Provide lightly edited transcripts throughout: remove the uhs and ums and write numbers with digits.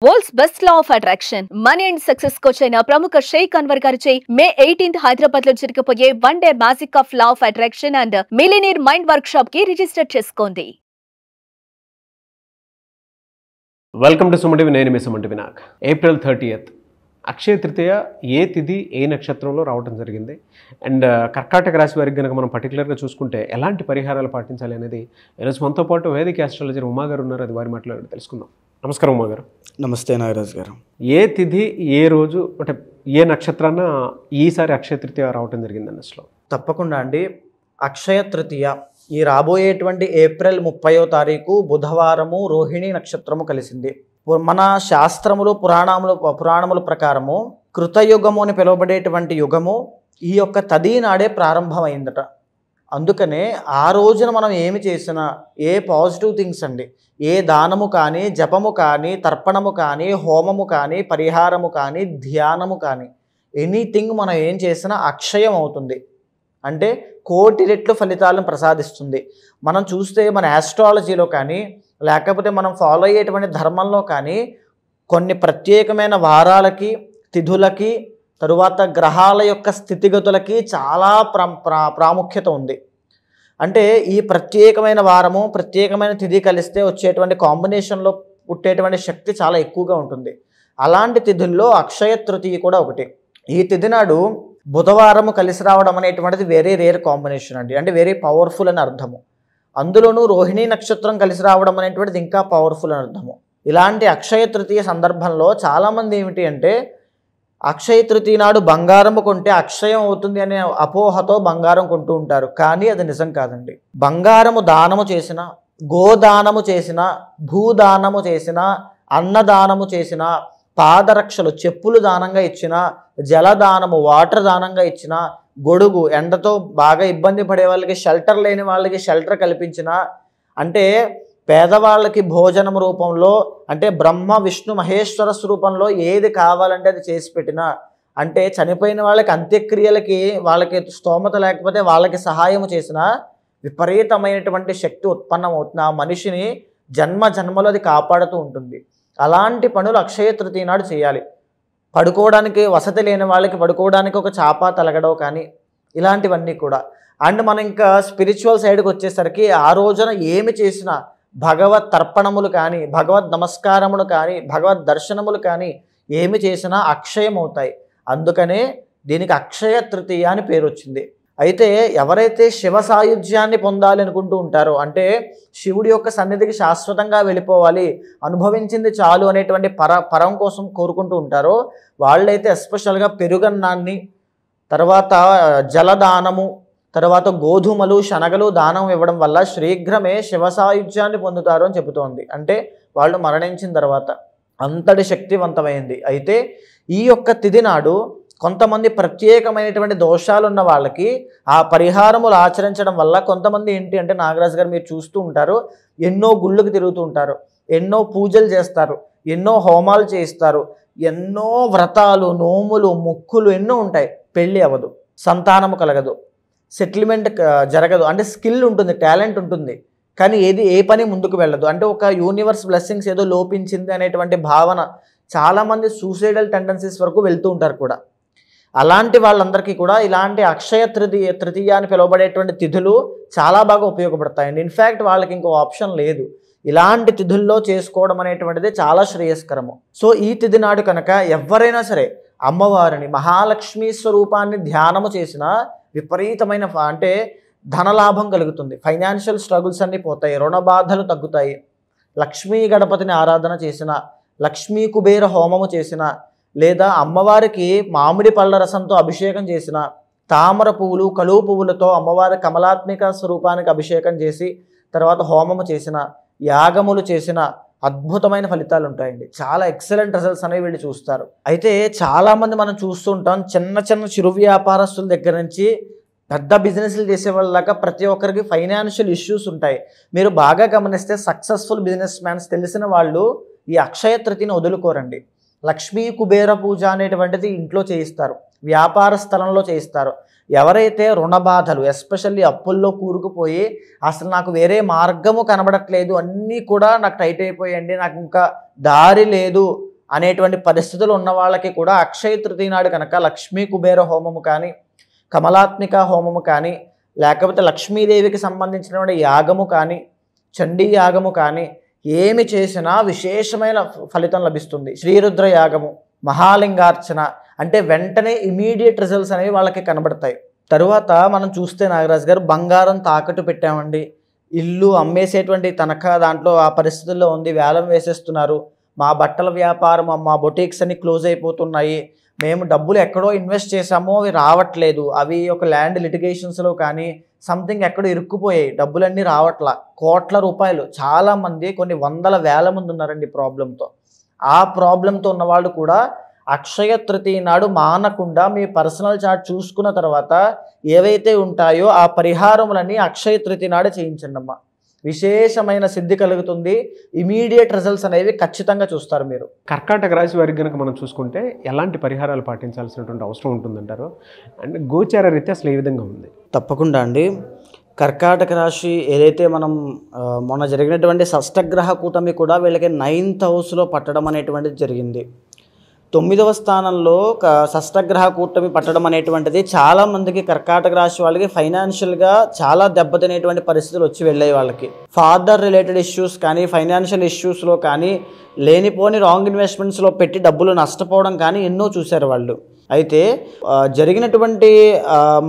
World's best law of attraction money and success coach అయిన ప్రముఖ షేక్ అన్వర్ గారిచే మే 18th హైదరాబాద్ లో జరగబోయే one day magic of law of attraction and millionaire mind work shop కి register చేసుకోండి. Welcome to Suman TV. నేను మీ Suman TV. నాకు April 30th అక్షయ తృతీయ ఏ తిథి ఏ నక్షత్రంలో రావడం జరిగింది అండ్ కర్కాటక రాశి వారికి కనుక మనం పర్టికులర్గా చూసుకుంటే ఎలాంటి పరిహారాలు పాటించాలి అనేది ఈరోజు మనతో పాటు వేదిక ఆస్ట్రాలజర్ ఉమా గారు ఉన్నారు. అది వారి మాట్లాడి తెలుసుకుందాం. నమస్కారం ఉమా గారు. నమస్తే నాగరాజ్ గారు. ఏ తిథి ఏ రోజు అంటే ఏ నక్షత్రాన ఈసారి అక్షయ తృతీయ రావడం జరిగింది అసలు? తప్పకుండా అండి. అక్షయ తృతీయ ఈ రాబోయేటువంటి ఏప్రిల్ 30వ తారీఖు బుధవారము రోహిణి నక్షత్రము కలిసింది. మన శాస్త్రములు పురాణముల ప్రకారము కృతయుగము అని పిలువబడేటువంటి యుగము ఈ యొక్క తది నాడే ప్రారంభమైందట. అందుకనే ఆ రోజున మనం ఏమి చేసినా ఏ పాజిటివ్ థింగ్స్ అండి, ఏ దానము కానీ, జపము కానీ, తర్పణము కానీ, హోమము కానీ, పరిహారము కానీ, ధ్యానము కానీ, ఎనీథింగ్ మనం ఏం చేసినా అక్షయం అవుతుంది. అంటే కోటి రెట్లు ఫలితాలను ప్రసాదిస్తుంది. మనం చూస్తే మన ఆస్ట్రాలజీలో కానీ లేకపోతే మనం ఫాలో అయ్యేటువంటి ధర్మంలో కానీ కొన్ని ప్రత్యేకమైన వారాలకి, తిథులకి, తరువాత గ్రహాల యొక్క స్థితిగతులకి చాలా ప్రాముఖ్యత ఉంది. అంటే ఈ ప్రత్యేకమైన వారము, ప్రత్యేకమైన తిథి కలిస్తే వచ్చేటువంటి కాంబినేషన్లో పుట్టేటువంటి శక్తి చాలా ఎక్కువగా ఉంటుంది. అలాంటి తిథుల్లో అక్షయ తృతీయ కూడా ఒకటి. ఈ తిథి నాడు బుధవారము కలిసి రావడం అనేటువంటిది వెరీ రేర్ కాంబినేషన్ అండి. అంటే వెరీ పవర్ఫుల్ అని అర్థము. అందులోనూ రోహిణీ నక్షత్రం కలిసి రావడం అనేటువంటిది ఇంకా పవర్ఫుల్ అని అర్థము. ఇలాంటి అక్షయ తృతీయ సందర్భంలో చాలామంది ఏమిటి అంటే అక్షయ తృతీయ నాడు బంగారము కొంటే అక్షయం అవుతుంది అనే అపోహతో బంగారం కొంటూ ఉంటారు. కానీ అది నిజం కాదండి. బంగారము దానము చేసిన, గోదానము చేసిన, భూదానము చేసిన, అన్నదానము చేసిన, పాదరక్షలు చెప్పులు దానంగా ఇచ్చిన, జలదానము వాటర్ దానంగా ఇచ్చిన, గొడుగు ఎండతో బాగా ఇబ్బంది పడే వాళ్ళకి షెల్టర్ లేని వాళ్ళకి షెల్టర్ కల్పించిన, అంటే పేదవాళ్ళకి భోజనం రూపంలో, అంటే బ్రహ్మ విష్ణు మహేశ్వర స్వరూపంలో ఏది కావాలంటే అది చేసి పెట్టిన, అంటే చనిపోయిన వాళ్ళకి అంత్యక్రియలకి వాళ్ళకి స్తోమత లేకపోతే వాళ్ళకి సహాయం చేసిన విపరీతమైనటువంటి శక్తి ఉత్పన్నం అవుతుంది. ఆ మనిషిని జన్మ జన్మలో అది కాపాడుతూ ఉంటుంది. అలాంటి పనులు అక్షయ తృతీయ నాడు చేయాలి. పడుకోవడానికి వసతి లేని వాళ్ళకి పడుకోవడానికి ఒక చాప తలగడో కానీ ఇలాంటివన్నీ కూడా. అండ్ మనం ఇంకా స్పిరిచువల్ సైడ్కి వచ్చేసరికి ఆ రోజున ఏమి చేసినా భగవత్ తర్పణములు కానీ, భగవద్ నమస్కారములు కానీ, భగవద్ దర్శనములు కానీ ఏమి చేసినా అక్షయం అవుతాయి. అందుకనే దీనికి అక్షయ తృతీయ అని పేరు వచ్చింది. అయితే ఎవరైతే శివ సాయుధ్యాన్ని పొందాలి అనుకుంటూ ఉంటారో, అంటే శివుడి యొక్క సన్నిధికి శాశ్వతంగా వెళ్ళిపోవాలి, అనుభవించింది చాలు అనేటువంటి పరం కోసం కోరుకుంటూ ఉంటారో వాళ్ళైతే ఎస్పెషల్గా పెరుగన్నాన్ని, తర్వాత జలదానము, తర్వాత గోధుమలు, శనగలు దానం ఇవ్వడం వల్ల శీఘ్రమే శివ సాయుధ్యాన్ని పొందుతారు అని చెబుతోంది. అంటే వాళ్ళు మరణించిన తర్వాత అంతటి శక్తివంతమైంది. అయితే ఈ యొక్క తిథి నాడు కొంతమంది ప్రత్యేకమైనటువంటి దోషాలు ఉన్న వాళ్ళకి ఆ పరిహారములు ఆచరించడం వల్ల కొంతమంది ఏంటి అంటే నాగరాజు గారు మీరు చూస్తూ ఉంటారు, ఎన్నో గుళ్ళకు తిరుగుతూ ఉంటారు, ఎన్నో పూజలు చేస్తారు, ఎన్నో హోమాలు చేయిస్తారు, ఎన్నో వ్రతాలు, నోములు, మొక్కులు ఎన్నో ఉంటాయి. పెళ్ళి అవ్వదు, సంతానము కలగదు, సెటిల్మెంట్ జరగదు. అంటే స్కిల్ ఉంటుంది, టాలెంట్ ఉంటుంది, కానీ ఏ పని ముందుకు వెళ్ళదు. అంటే ఒక యూనివర్స్ బ్లెస్సింగ్స్ ఏదో లోపించింది అనేటువంటి భావన. చాలామంది సూసైడల్ టెండెన్సీస్ వరకు వెళ్తూ ఉంటారు కూడా. అలాంటి వాళ్ళందరికీ కూడా ఇలాంటి అక్షయ తృతీయ అని పిలువబడేటువంటి తిథులు చాలా బాగా ఉపయోగపడతాయండి. ఇన్ఫ్యాక్ట్ వాళ్ళకి ఇంకో ఆప్షన్ లేదు. ఇలాంటి తిథుల్లో చేసుకోవడం అనేటువంటిది చాలా శ్రేయస్కరము. సో ఈ తిథి నాడు కనుక ఎవరైనా సరే అమ్మవారిని, మహాలక్ష్మీ స్వరూపాన్ని ధ్యానము చేసిన విపరీతమైన అంటే ధనలాభం కలుగుతుంది. ఫైనాన్షియల్ స్ట్రగుల్స్ అన్నీ పోతాయి, రుణ బాధలు తగ్గుతాయి. లక్ష్మీ గణపతిని ఆరాధన చేసిన, లక్ష్మీ కుబేర హోమము చేసిన, లేదా అమ్మవారికి మామిడి పళ్ళ రసంతో అభిషేకం చేసిన, తామర పువ్వులు, కలువ పువ్వులతో అమ్మవారి కమలాత్మిక స్వరూపానికి అభిషేకం చేసి తర్వాత హోమము చేసిన, యాగములు చేసిన అద్భుతమైన ఫలితాలు ఉంటాయండి. చాలా ఎక్సలెంట్ రిజల్ట్స్ అనేవి వీళ్ళు చూస్తారు. అయితే చాలామంది మనం చూస్తుంటాం, చిన్న చిన్న చిరు వ్యాపారస్తుల దగ్గర నుంచి పెద్ద బిజినెస్లు చేసే వాళ్ళ దాకా ప్రతి ఒక్కరికి ఫైనాన్షియల్ ఇష్యూస్ ఉంటాయి. మీరు బాగా గమనిస్తే సక్సెస్ఫుల్ బిజినెస్ మ్యాన్స్ తెలిసిన వాళ్ళు ఈ అక్షయ తృతీయను వదులుకోరండి. లక్ష్మీ కుబేర పూజ అనేటువంటిది ఇంట్లో చేయిస్తారు. వ్యాపార స్థలంలో చేయిస్తారు. ఎవరైతే రుణ బాధలు ఎస్పెషల్లీ అప్పుల్లో కూరుకుపోయి అసలు నాకు వేరే మార్గము కనబడట్లేదు, అన్నీ కూడా నాకు టైట్ అయిపోయండి, నాకు ఇంకా దారి లేదు అనేటువంటి పరిస్థితులు ఉన్న వాళ్ళకి కూడా అక్షయ తృతీయ నాడు కనుక లక్ష్మీ కుబేర హోమము కానీ, కమలాత్మిక హోమము కానీ, లేకపోతే లక్ష్మీదేవికి సంబంధించినటువంటి యాగము కానీ, చండీ యాగము కానీ ఏమి చేసినా విశేషమైన ఫలితం లభిస్తుంది. శ్రీరుద్ర యాగము, మహాలింగార్చన అంటే వెంటనే ఇమీడియట్ రిజల్ట్స్ అనేవి వాళ్ళకి కనబడతాయి. తరువాత మనం చూస్తే నాగరాజు గారు బంగారం తాకట్టు పెట్టామండి, ఇల్లు అమ్మేసేటువంటి తనఖా దాంట్లో ఆ పరిస్థితుల్లో ఉంది, వేలం వేసేస్తున్నారు, మా బట్టల వ్యాపారం మా బొటీక్స్ అన్ని క్లోజ్ అయిపోతున్నాయి, మేము డబ్బులు ఎక్కడో ఇన్వెస్ట్ చేసామో అవి రావట్లేదు, అవి ఒక ల్యాండ్ లిటిగేషన్స్లో కానీ సంథింగ్ ఎక్కడో ఇరుక్కుపోయాయి, డబ్బులన్నీ రావట్లా, కోట్ల రూపాయలు, చాలామంది కొన్ని వందల వేల మంది ఉన్నారండి ప్రాబ్లంతో. ఆ ప్రాబ్లంతో ఉన్నవాళ్ళు కూడా అక్షయ తృతీయ నాడు మానకుండా మీ పర్సనల్ చార్ట్ చూసుకున్న తర్వాత ఏవైతే ఉంటాయో ఆ పరిహారములన్నీ అక్షయ తృతీయ నాడు చేయించండి అమ్మా. విశేషమైన సిద్ధి కలుగుతుంది, ఇమీడియట్ రిజల్ట్స్ అనేవి ఖచ్చితంగా చూస్తారు మీరు. కర్కాటక రాశి వారికి కనుక మనం చూసుకుంటే ఎలాంటి పరిహారాలు పాటించాల్సినటువంటి అవసరం ఉంటుందంటారు? అండ్ గోచార రీత్య అసలు ఏ విధంగా ఉంది? తప్పకుండా అండి. కర్కాటక రాశి ఏదైతే మనం మొన్న జరిగినటువంటి షష్టగ్రహ కూటమి కూడా వీళ్ళకి 9th హౌస్లో పట్టడం అనేటువంటిది జరిగింది. 9వ స్థానంలో షష్టగ్రహ కూటమి పట్టడం అనేటువంటిది చాలామందికి కర్కాటక రాశి వాళ్ళకి ఫైనాన్షియల్గా చాలా దెబ్బతినేటువంటి పరిస్థితులు వచ్చి వెళ్ళాయి. వాళ్ళకి ఫాదర్ రిలేటెడ్ ఇష్యూస్ కానీ, ఫైనాన్షియల్ ఇష్యూస్లో కానీ, లేనిపోని రాంగ్ ఇన్వెస్ట్మెంట్స్లో పెట్టి డబ్బులు నష్టపోవడం కానీ ఎన్నో చూశారు వాళ్ళు. అయితే జరిగినటువంటి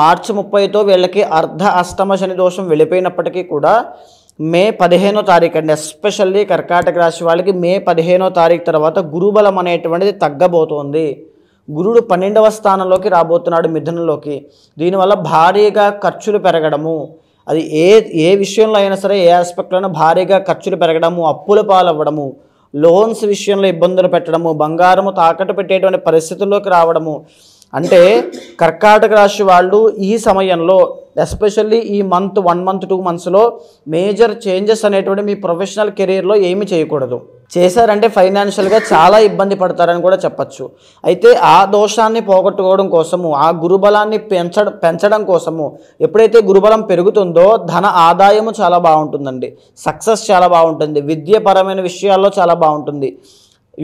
మార్చి 30తో వీళ్ళకి అర్ధ అష్టమ శని దోషం వెళ్ళిపోయినప్పటికీ కూడా మే 15వ తారీఖు అండి, ఎస్పెషల్లీ కర్కాటక రాశి వాళ్ళకి మే 15వ తారీఖు తర్వాత గురుబలం అనేటువంటిది తగ్గబోతోంది. గురుడు 12వ స్థానంలోకి రాబోతున్నాడు, మిథునంలోకి. దీనివల్ల భారీగా ఖర్చులు పెరగడము, అది ఏ విషయంలో అయినా సరే, ఏ ఆస్పెక్ట్లో అయినా భారీగా ఖర్చులు పెరగడము, అప్పుల పాలవ్వడము, లోన్స్ విషయంలో ఇబ్బందులు పెట్టడము, బంగారము తాకట్టు పెట్టేటువంటి పరిస్థితుల్లోకి రావడము. అంటే కర్కాటక రాశి వాళ్ళు ఈ సమయంలో ఎస్పెషల్లీ ఈ మంత్ 1 month 2 monthsలో మేజర్ చేంజెస్ అనేటువంటి మీ ప్రొఫెషనల్ కెరీర్లో ఏమి చేయకూడదు. చేశారంటే ఫైనాన్షియల్గా చాలా ఇబ్బంది పడతారని కూడా చెప్పచ్చు. అయితే ఆ దోషాన్ని పోగొట్టుకోవడం కోసము, ఆ గురుబలాన్ని పెంచడం కోసము ఎప్పుడైతే గురుబలం పెరుగుతుందో ధన ఆదాయము చాలా బాగుంటుందండి, సక్సెస్ చాలా బాగుంటుంది, విద్యాపరమైన విషయాల్లో చాలా బాగుంటుంది.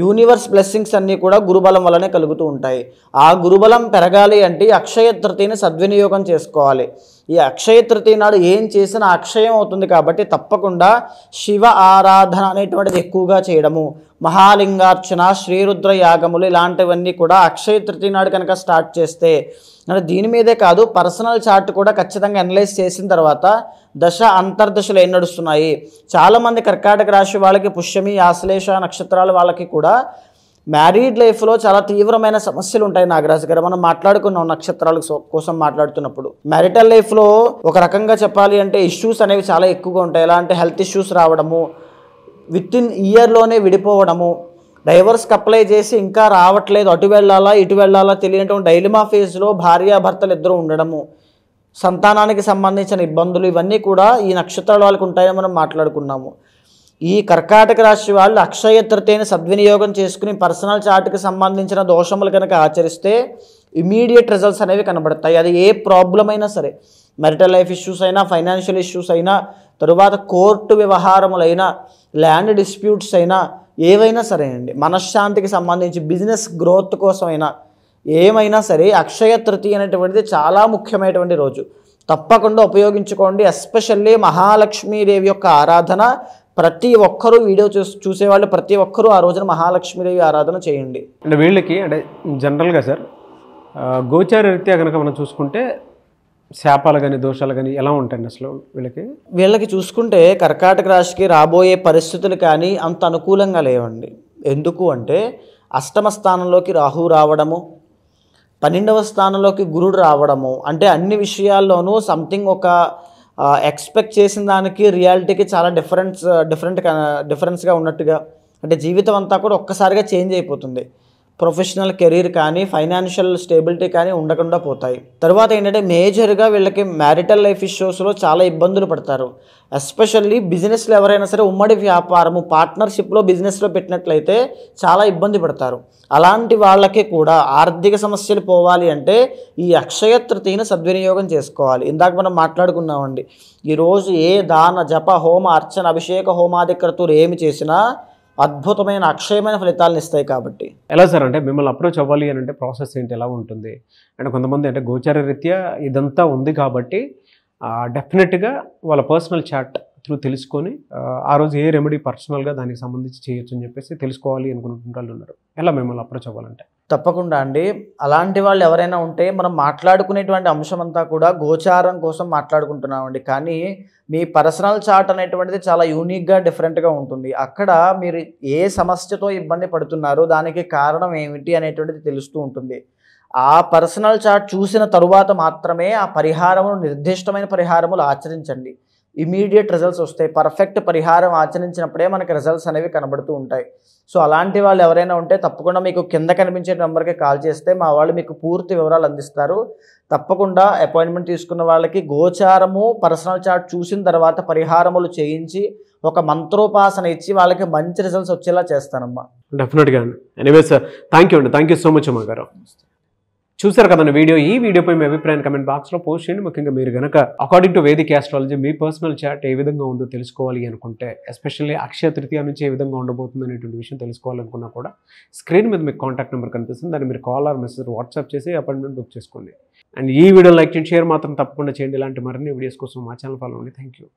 యూనివర్స్ బ్లెస్సింగ్స్ అన్నీ కూడా గురుబలం వల్లనే కలుగుతూ ఉంటాయి. ఆ గురుబలం పెరగాలి అంటే అక్షయ తృతీయని సద్వినియోగం చేసుకోవాలి. ఈ అక్షయ తృతీయ నాడు ఏం చేసినా అక్షయం అవుతుంది కాబట్టి తప్పకుండా శివ ఆరాధన అనేటువంటిది ఎక్కువగా చేయడము, మహాలింగార్చన, శ్రీరుద్ర యాగములు ఇలాంటివన్నీ కూడా అక్షయ తృతీయ నాడు కనుక స్టార్ట్ చేస్తే, అంటే దీని మీదే కాదు పర్సనల్ చార్ట్ కూడా ఖచ్చితంగా అనలైజ్ చేసిన తర్వాత దశ అంతర్దశలు ఏం నడుస్తున్నాయి. చాలామంది కర్కాటక రాశి వాళ్ళకి పుష్యమి, ఆశ్లేష నక్షత్రాల వాళ్ళకి కూడా మ్యారీడ్ లైఫ్లో చాలా తీవ్రమైన సమస్యలు ఉంటాయి. నాగరాజు గారు మనం మాట్లాడుకున్నాం నక్షత్రాల కోసం మాట్లాడుతున్నప్పుడు. మ్యారిటల్ లైఫ్లో ఒక రకంగా చెప్పాలి అంటే ఇష్యూస్ అనేవి చాలా ఎక్కువగా ఉంటాయి. ఎలా అంటే హెల్త్ ఇష్యూస్ రావడము, వితిన్ ఇయర్లోనే విడిపోవడము, డైవర్స్కి అప్లై చేసి ఇంకా రావట్లేదు, అటు వెళ్ళాలా ఇటు వెళ్ళాలా తెలియనటువంటి డైలిమా ఫేజ్లో భార్యాభర్తలు ఇద్దరు ఉండడము, సంతానానికి సంబంధించిన ఇబ్బందులు, ఇవన్నీ కూడా ఈ నక్షత్రాల వాళ్ళకి ఉంటాయని మనం మాట్లాడుకున్నాము. ఈ కర్కాటక రాశి వాళ్ళు అక్షయ తృతీయని సద్వినియోగం చేసుకుని పర్సనల్ చార్ట్కి సంబంధించిన దోషములు కనుక ఆచరిస్తే ఇమీడియట్ రిజల్ట్స్ అనేవి కనబడతాయి. అది ఏ ప్రాబ్లం అయినా సరే, మెరిటల్ లైఫ్ ఇష్యూస్ అయినా, ఫైనాన్షియల్ ఇష్యూస్ అయినా, తరువాత కోర్టు వ్యవహారములైనా, ల్యాండ్ డిస్ప్యూట్స్ అయినా, ఏవైనా సరే అండి, మనశ్శాంతికి సంబంధించి బిజినెస్ గ్రోత్ కోసమైనా ఏమైనా సరే అక్షయ తృతీయ అనేటువంటిది చాలా ముఖ్యమైనటువంటి రోజు. తప్పకుండా ఉపయోగించుకోండి. ఎస్పెషల్లీ మహాలక్ష్మీదేవి యొక్క ఆరాధన ప్రతి ఒక్కరూ వీడియో చూసేవాళ్ళు ప్రతి ఒక్కరూ ఆ రోజున మహాలక్ష్మీదేవి ఆరాధన చేయండి. అంటే వీళ్ళకి అంటే జనరల్గా సార్ గోచార రీత్యా కనుక మనం చూసుకుంటే శాపాలు కానీ దోషాలు కానీ ఎలా ఉంటాయండి అసలు వీళ్ళకి చూసుకుంటే కర్కాటక రాశికి రాబోయే పరిస్థితులు కానీ అంత అనుకూలంగా లేవండి. ఎందుకు అంటే అష్టమ స్థానంలోకి రాహు రావడము, 12వ స్థానంలోకి గురుడు రావడము, అంటే అన్ని విషయాల్లోనూ సంథింగ్ ఒక ఎక్స్పెక్ట్ చేసిన దానికి రియాలిటీకి చాలా డిఫరెన్స్గా ఉన్నట్టుగా, అంటే జీవితం అంతా కూడా ఒక్కసారిగా చేంజ్ అయిపోతుంది. ప్రొఫెషనల్ కెరీర్ కానీ ఫైనాన్షియల్ స్టేబిలిటీ కానీ ఉండకుండా పోతాయి. తర్వాత ఏంటంటే మేజర్గా వీళ్ళకి మ్యారిటల్ లైఫ్ ఇష్యూస్లో చాలా ఇబ్బందులు పడతారు. ఎస్పెషల్లీ బిజినెస్లో ఎవరైనా సరే ఉమ్మడి వ్యాపారము పార్ట్నర్షిప్లో బిజినెస్లో పెట్టినట్లయితే చాలా ఇబ్బంది పడతారు. అలాంటి వాళ్ళకి కూడా ఆర్థిక సమస్యలు పోవాలి అంటే ఈ అక్షయ తృతీయను సద్వినియోగం చేసుకోవాలి. ఇందాక మనం మాట్లాడుకున్నామండి, ఈరోజు ఏ దాన జప హోమ అర్చన అభిషేక హోమాది క్రతువులు ఏమి చేసినా అద్భుతమైన అక్షయమైన ఫలితాలను ఇస్తాయి. కాబట్టి ఎలా సార్ అంటే మిమ్మల్ని అప్రోచ్ అవ్వాలి అని అంటే ప్రాసెస్ ఏంటి, ఎలా ఉంటుంది అంటే కొంతమంది అంటే గోచార రీత్యా ఇదంతా ఉంది కాబట్టి డెఫినెట్గా వాళ్ళ పర్సనల్ చాట్ త్రూ తెలుసుకొని ఆ రోజు ఏ రెమెడీ పర్సనల్గా దానికి సంబంధించి చేయొచ్చు అని చెప్పేసి తెలుసుకోవాలి అనుకుంటున్న వాళ్ళు ఉన్నారు. ఎలా మిమ్మల్ని అప్రోచ్ అవ్వాలంటే? తప్పకుండా అండి, అలాంటి వాళ్ళు ఎవరైనా ఉంటే మనం మాట్లాడుకునేటువంటి అంశం అంతా కూడా గోచారం కోసం మాట్లాడుకుంటున్నామండి. కానీ మీ పర్సనల్ చార్ట్ అనేటువంటిది చాలా యూనిక్గా డిఫరెంట్గా ఉంటుంది. అక్కడ మీరు ఏ సమస్యతో ఇబ్బంది పడుతున్నారో దానికి కారణం ఏమిటి అనేటువంటిది తెలుస్తూ ఉంటుంది. ఆ పర్సనల్ చార్ట్ చూసిన తరువాత మాత్రమే ఆ పరిహారమును నిర్దిష్టమైన పరిహారములు ఆచరించండి. ఇమీడియట్ రిజల్ట్స్ వస్తాయి. పర్ఫెక్ట్ పరిహారం ఆచరించినప్పుడే మనకి రిజల్ట్స్ అనేవి కనబడుతూ ఉంటాయి. సో అలాంటి వాళ్ళు ఎవరైనా ఉంటే తప్పకుండా మీకు కింద కనిపించే నెంబర్కి కాల్ చేస్తే మా వాళ్ళు మీకు పూర్తి వివరాలు అందిస్తారు. తప్పకుండా అపాయింట్మెంట్ తీసుకున్న వాళ్ళకి గోచారము పర్సనల్ చార్ట్ చూసిన తర్వాత పరిహారములు చేయించి ఒక మంత్రోపాసన ఇచ్చి వాళ్ళకి మంచి రిజల్ట్స్ వచ్చేలా చేస్తానమ్మా. డెఫినెట్గా అండి. ఎనీవే సార్, థ్యాంక్ యూ అండి, థ్యాంక్ యూ సో మచ్ అమ్మ గారు. చూసారు కదండి వీడియో. ఈ వీడియోపై మీ అభిప్రాయాన్ని కమెంట్ బాక్స్లో పోస్ట్ చేయండి. ముఖ్యంగా మీరు కనుక అకార్డింగ్ టు వేదిక్ ఆస్ట్రాలజీ మీ పర్సనల్ చార్ట్ ఏ విధంగా ఉందో తెలుసుకోవాలి అనుకుంటే, ఎస్పెషల్లీ అక్షయ తృతీయ నుంచి ఏ విధంగా ఉండబోతుంది అనేటువంటి విషయం తెలుసుకోవాలనుకున్నా కూడా స్క్రీన్ మీద మీకు కాంటాక్ట్ నెంబర్ కనిపిస్తుంది. దాన్ని మీరు కాల్ ఆర్ మెసేజ్ వాట్సాప్ చేసి అపాయింట్మెంట్ బుక్ చేసుకోండి. అండ్ ఈ వీడియో లైక్ చేయండి, షేర్ మాత్రం తప్పకుండా చేయండి. ఇలాంటి మరిన్ని వీడియోస్ కోసం మా ఛానల్ ఫాలో అవ్వండి. Thank you.